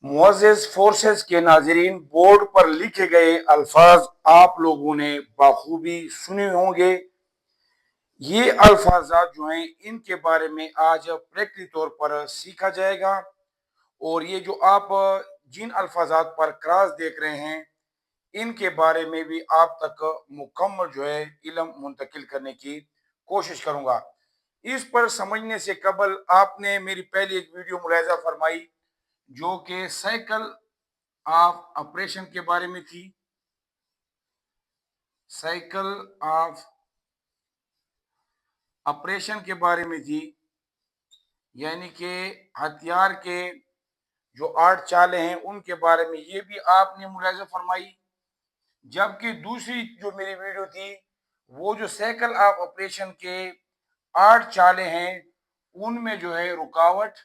मुअज़्ज़िज़ forces के नाज़रीन, board पर लिखे गए अल्फाज आप लोगों ने बाखूबी सुने होंगे। ये अल्फाजात जो हैं इनके बारे में आज प्रैक्टिकल तौर पर सीखा जाएगा। और ये जो आप जिन अल्फाजात पर क्रॉस देख रहे हैं इनके बारे में भी आप तक मुकम्मल जो है इल्म मुंतकिल करने की कोशिश करूंगा। इस पर समझने से कबल आपने मेरी पहली एक वीडियो मुलाहिजा फरमाई जो कि साइकिल ऑफ ऑपरेशन के बारे में थी। साइकिल ऑफ ऑपरेशन के बारे में थी, यानी कि हथियार के जो 8 चालें हैं उनके बारे में ये भी आपने मुलाहिजा फरमाई। जबकि दूसरी जो मेरी वीडियो थी वो जो साइकिल ऑफ ऑपरेशन के 8 चालें हैं उनमें जो है रुकावट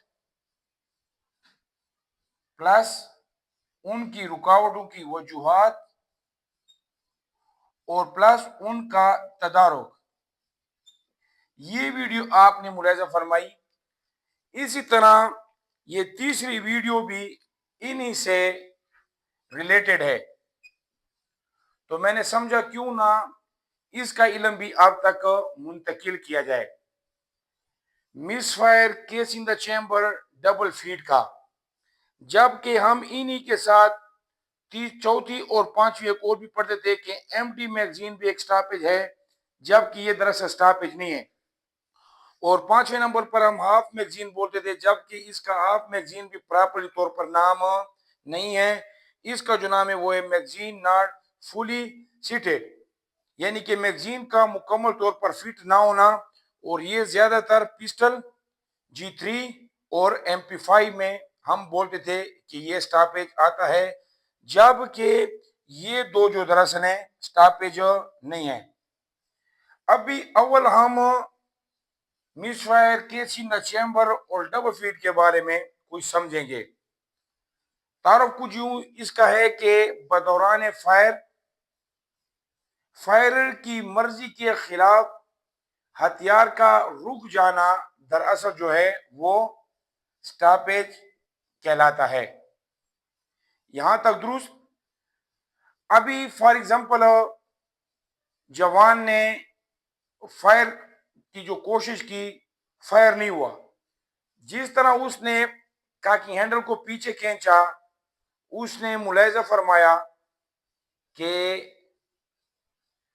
प्लस उनकी रुकावटों की वजूहात और प्लस उनका तदारुक, ये वीडियो आपने मुलाहिजा फरमाई। इसी तरह ये तीसरी वीडियो भी इन्हीं से रिलेटेड है, तो मैंने समझा क्यों ना इसका इल्म भी आप तक मुंतकिल किया जाए। Misfire case in the chamber double feed का, जबकि हम इन्हीं के साथ चौथी और पांचवी एक और भी पढ़ते थे कि एम्प्टी मैगजीन भी एक स्टॉपेज है, जबकि ये दरअसल स्टॉपेज नहीं है। और पांचवें नंबर पर हम हाफ मैगजीन बोलते थे, जबकि इसका हाफ मैगजीन भी प्रॉपर्ली तौर पर नाम नहीं है। इसका जो नाम है वो है मैगजीन नॉट फुली सीटेड, यानी कि मैगजीन का मुकम्मल तौर पर फिट ना होना। और ये ज्यादातर पिस्टल G3 और MP5 में हम बोलते थे कि ये स्टॉपेज आता है, जबकि ये दो जो दरअसल है स्टॉपेज नहीं है। अभी अव्वल हम misfire case in the chamber और डबल फीड के बारे में कुछ समझेंगे। तारुफ कुछ यूं इसका है कि बदौरान फायरर की मर्जी के खिलाफ हथियार का रुक जाना दरअसल जो है वो स्टॉपेज कहलाता है। यहां तक दुरुस्त। अभी फॉर एग्जांपल जवान ने फायर की जो कोशिश की, फायर नहीं हुआ। जिस तरह उसने काकी हैंडल को पीछे खींचा, उसने मुलाहिजा फरमाया कि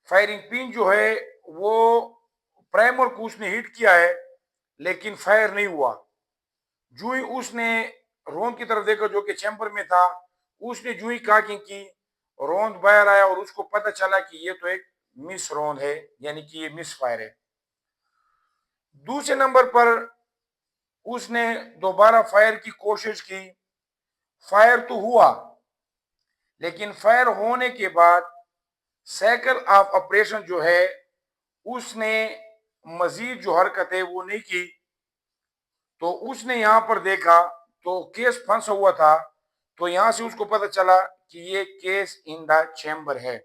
फायरिंग पिन जो है वो प्राइमर को उसने हिट किया है लेकिन फायर नहीं हुआ। जो ही उसने रोंद की तरफ देखा जो कि चैम्बर में था, उसने जो ही काकी की, रोंद बाहर आया और उसको पता चला कि ये तो एक मिस रोंद है, यानी कि ये मिस फायर है। दूसरे नंबर पर उसने दोबारा फायर की कोशिश की, फायर तो हुआ लेकिन फायर होने के बाद साइकिल ऑफ ऑपरेशन जो है उसने मजीद जो हरकत है वो नहीं की। तो उसने यहां पर देखा तो केस फंसा हुआ था, तो यहां से उसको पता चला कि ये केस इन द चैम्बर है।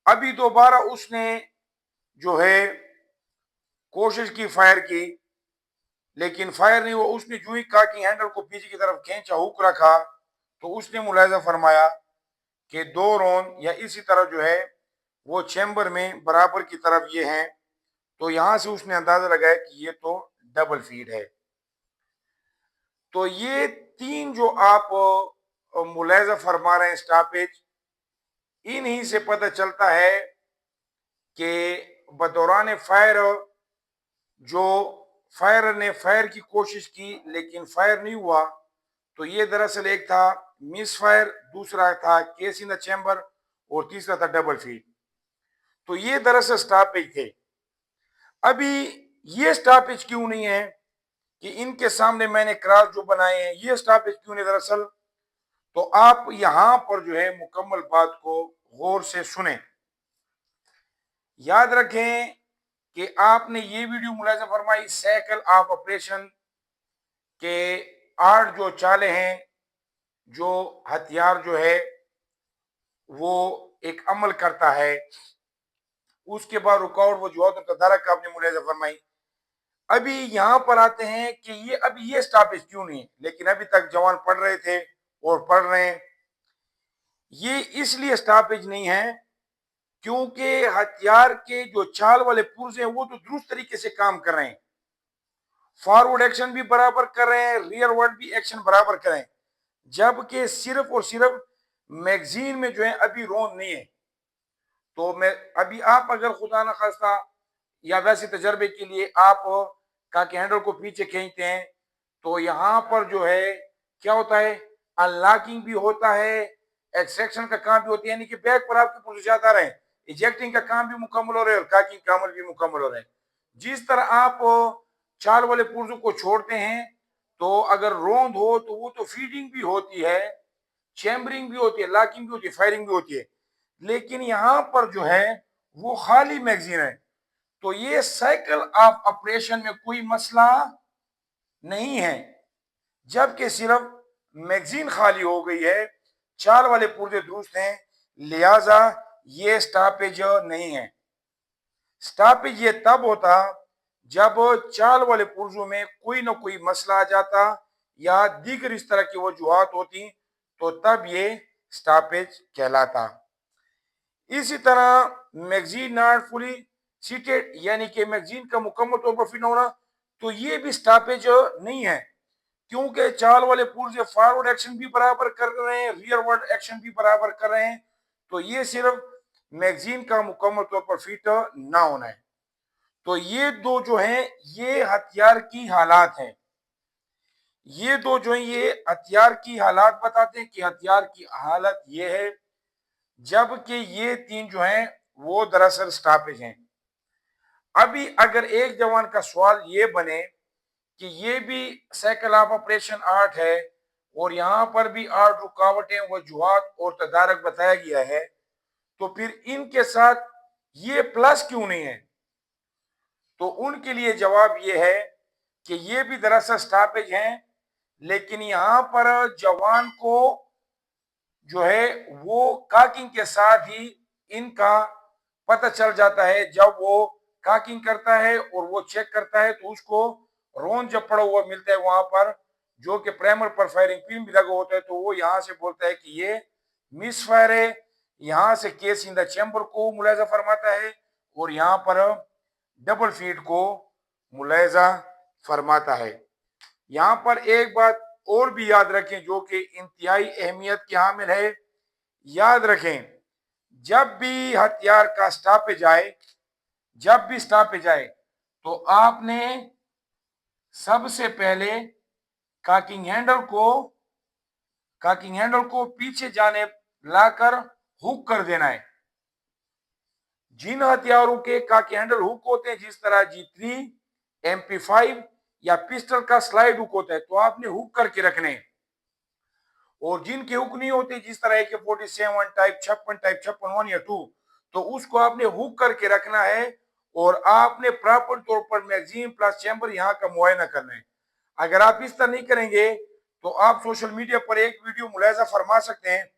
अभी दोबारा उसने जो है कोशिश की फायर की लेकिन फायर नहीं हुआ। उसने जो ही कहा कि हैंडल को पीछे की तरफ खींचा, हुक रखा, तो उसने मुलाहिजा फरमाया कि दो रोन या इसी तरह जो है वो चैम्बर में बराबर की तरफ ये हैं। तो यहां से उसने अंदाजा लगाया कि ये तो डबल फीड है। तो ये तीन जो आप मुलाहिजा फरमा रहे हैं स्टॉपेज, इन्हीं से पता चलता है कि बदौरान फायर जो फायर ने फायर की कोशिश की लेकिन फायर नहीं हुआ। तो ये दरअसल एक था मिस फायर, दूसरा था केस इन द चैम्बर और तीसरा था डबल फीड। तो ये दरअसल स्टॉपेज थे। अभी ये स्टॉपेज क्यों नहीं है कि इनके सामने मैंने क्रॉस जो बनाए हैं ये स्टॉपेज क्यों नहीं दरअसल, तो आप यहां पर जो है मुकम्मल बात को गौर से सुने। याद रखें कि आपने ये वीडियो मुलाहिजा फरमाई साइकिल ऑफ ऑपरेशन के 8 जो चाले हैं, जो हथियार जो है वो एक अमल करता है। उसके बाद रुकावट वजूहत और तदारक आपने मुलाहिजा फरमाई। अभी यहाँ पर आते हैं कि ये अभी ये स्टॉपेज क्यों नहीं है, लेकिन अभी तक जवान पढ़ रहे थे और पढ़ रहे हैं। ये इसलिए स्टॉपेज नहीं है क्योंकि हथियार के जो चाल वाले पुर्जे हैं वो तो दुरुस्त तरीके से काम कर रहे हैं, फॉरवर्ड एक्शन भी बराबर कर रहे हैं, रियर वर्ड भी एक्शन बराबर कर रहे हैं, जबकि सिर्फ और सिर्फ मैगजीन में जो है अभी रोन नहीं है। तो मैं अभी आप अगर खुदा ना खास्ता या वैसे तजर्बे के लिए आप का हैंडल को पीछे खींचते हैं तो यहाँ पर जो है क्या होता है, अनलॉकिंग भी होता है, एक्सट्रैक्शन का काम भी होता है, यानी कि बैक पर आपके पुरुषार्थ आ रहे हैं, इजेक्टिंग का काम भी मुकम्मल हो रहा है और काकिंग का अमल भी मुकम्मल हो रहा है। जिस तरह आप चाल वाले पुर्जों को छोड़ते हैं तो अगर रोंद हो तो वो तो फीडिंग भी होती है, चैम्बरिंग भी होती है, लॉकिंग भी होती है, फायरिंग भी होती है, लेकिन यहाँ पर जो है वो खाली मैगजीन है। तो ये साइकिल ऑफ ऑपरेशन में कोई मसला नहीं है, जबकि सिर्फ मैगजीन खाली हो गई है, चाल वाले पुर्जे दुरुस्त हैं, लिहाजा ये स्टॉपेज नहीं है। स्टॉपेज ये तब होता जब चाल वाले पुर्जों में कोई ना कोई मसला आ जाता या दीगर इस तरह की वजूहात होती तो तब ये स्टॉपेज कहलाता। इसी तरह मैगजीन नॉट फुली सीटेड यानी कि मैगजीन का मुकम्मल तौर पर फिट होना, तो ये भी स्टॉपेज नहीं है क्योंकि चाल वाले पुर्जे फॉरवर्ड एक्शन भी बराबर कर रहे हैं, रियर वर्ड एक्शन भी बराबर कर रहे हैं, तो ये सिर्फ मैगजीन का मुकम्मल तौर पर फिट ना होना है। तो ये दो जो हैं ये हथियार की हालात हैं, ये दो जो है ये हथियार की हालात बताते हैं कि हथियार की हालत ये है, जबकि ये तीन जो हैं वो दरअसल स्टॉपेज हैं। अभी अगर एक जवान का सवाल ये बने कि ये भी साइकिल ऑफ ऑपरेशन आर्ट है और यहाँ पर भी आठ रुकावटें वजूहात और तदारक बताया गया है, तो फिर इनके साथ ये प्लस क्यों नहीं है? तो उनके लिए जवाब ये है कि ये भी दरअसल स्टॉपेज हैं, लेकिन यहाँ पर जवान को जो है वो काकिंग के साथ ही इनका पता चल जाता है। जब वो काकिंग करता है और वो चेक करता है तो उसको रोन जब पड़ा हुआ मिलता है वहां पर, जो कि प्राइमर पर फायरिंग पिन भी लगा होता है, तो वो यहाँ से बोलता है कि ये मिस फायर है, यहाँ से केस इन द चैम्बर को मुलायजा फरमाता है और यहाँ पर डबल फीट को मुलायजा फरमाता है। यहाँ पर एक बात और भी याद रखें जो कि इंतहाई अहमियत की हामिल है। याद रखें, जब भी हथियार का स्टॉपेज आए, जब भी स्टॉपेज आए तो आपने सबसे पहले काकिंग हैंडल को पीछे जाने लाकर हुक कर देना है। जिन हथियारों के काकिंग हैंडल हुक होते हैं, जिस तरह G3, MP5 या पिस्टल का स्लाइड हुक होता है, तो आपने हुक करके रखने हैं। और जिनके हुक नहीं होते, जिस तरह AK-47 टाइप 56 1 या 2, तो उसको आपने हुक करके रखना है और आपने प्रॉपर तौर पर मैगजीन प्लस चैम्बर यहाँ का मुआयना करना है। अगर आप इस तरह नहीं करेंगे तो आप सोशल मीडिया पर एक वीडियो मुलायजा फरमा सकते हैं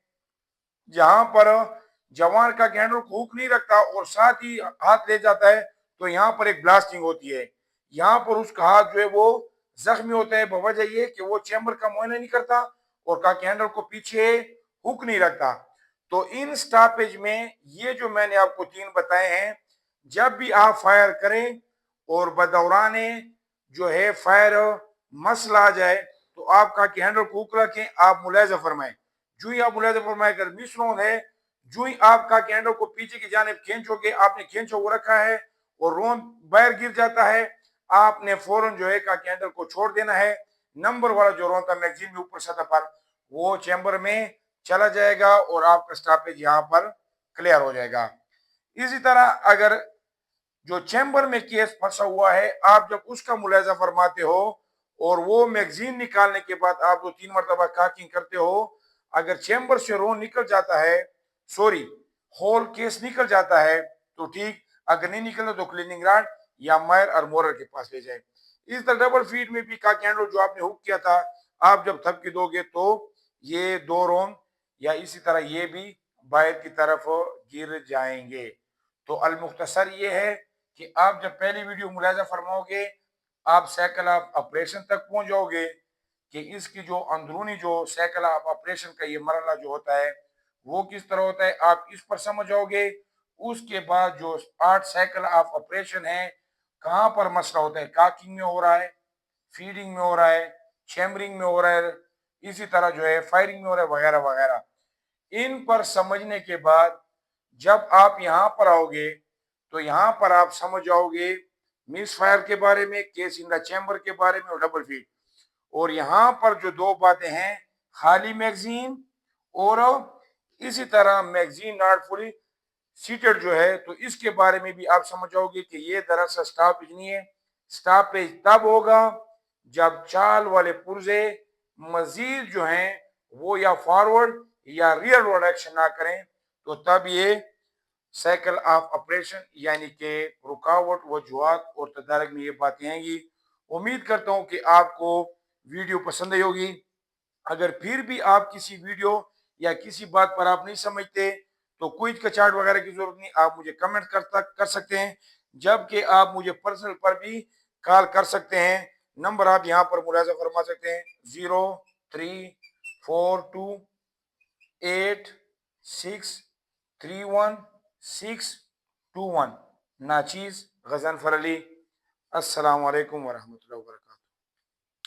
जहां पर जवान का हैंडल को हुक नहीं रखता और साथ ही हाथ ले जाता है, तो यहाँ पर एक ब्लास्टिंग होती है, यहाँ पर उसका हाथ जो है वो जख्मी होता है बवजह ये कि वो चैम्बर का मुआयना नहीं करता और का हैंडल को पीछे हुक नहीं रखता। तो इन स्टॉपेज में ये जो मैंने आपको तीन बताए हैं, जब भी आप फायर करें और बदौराने जो है फायर मसला आ जाए तो आप का हैंडल को हुक रखें, आप मुलायजा फरमाएं। जो ही आप मुलायजा फरमाए अगर मिस रोन है, जो ही आप का हैंडल को पीछे की जानिब खींचोगे, आपने खींचा हुआ रखा है और रोन बाहर गिर जाता है, आपने फौरन जो है का हैंडल को छोड़ देना है। नंबर वाला जो रोन था मैगजीन में ऊपर सतह पर, वो चैम्बर में चला जाएगा और आपका स्टॉपेज यहाँ पर क्लियर हो जाएगा। इसी तरह अगर जो चैम्बर में केस फंसा हुआ है, आप जब उसका मुलायजा फरमाते हो और वो मैगजीन निकालने के बाद आप 2-3 मरतबा काकिंग करते हो, अगर चैम्बर से रोन निकल जाता है, सॉरी होल केस निकल जाता है तो ठीक, अगर नहीं निकलता तो क्लीनिंग रॉड या मायर और मोरर के पास ले जाए। इस तरह डबल फीड में भी का कैंडल जो आपने हुक किया था, आप जब थपकी दोगे तो ये दो रोन या इसी तरह ये भी बाहर की तरफ गिर जाएंगे। तो अलमुख्तसर ये है कि आप जब पहली वीडियो मुलायजा फरमाओगे आप साइकिल ऑफ ऑपरेशन तक पहुंच जाओगे कि इसकी जो अंदरूनी जो साइकिल ऑफ ऑपरेशन का ये मरला जो होता है वो किस तरह होता है, आप इस पर समझ जाओगे। उसके बाद जो पार्ट साइकिल ऑफ ऑपरेशन है, कहाँ पर मसला होता है, काकिंग में हो रहा है, फीडिंग में हो रहा है, चैम्बरिंग में हो रहा है, इसी तरह जो है फायरिंग में हो रहा है, वगैरह वगैरह। इन पर समझने के बाद जब आप यहाँ पर आओगे तो यहाँ पर आप समझ जाओगे मिस फायर के बारे में, केस इन द चैम्बर के बारे में और डबल फीड। और यहाँ पर जो दो बातें हैं, खाली मैगजीन और इसी तरह मैगजीन नॉट फुली सीटेड जो है, तो इसके बारे में भी आप समझ जाओगे कि ये दरअसल स्टॉपेज नहीं है। स्टॉपेज तब होगा जब चाल वाले पुर्जे मजीद जो हैं वो या फॉरवर्ड या रियरवर्ड एक्शन ना करें, तो तब ये साइकिल ऑफ ऑपरेशन यानी कि रुकावट वजूहात और तदारक में ये बातें आएंगी। उम्मीद करता हूँ कि आपको वीडियो पसंद आई होगी। अगर फिर भी आप किसी वीडियो या किसी बात पर आप नहीं समझते तो कोई कचाट वगैरह की जरूरत नहीं, आप मुझे कमेंट कर सकते हैं, जबकि आप मुझे पर्सनल पर भी कॉल कर सकते हैं। नंबर आप यहाँ पर मुलाजा फरमा सकते हैं, 0342863161 नाचीज गजनफर अली। अस्सलाम वालेकुम वरहमतुल्लाहि वबरकातुहू।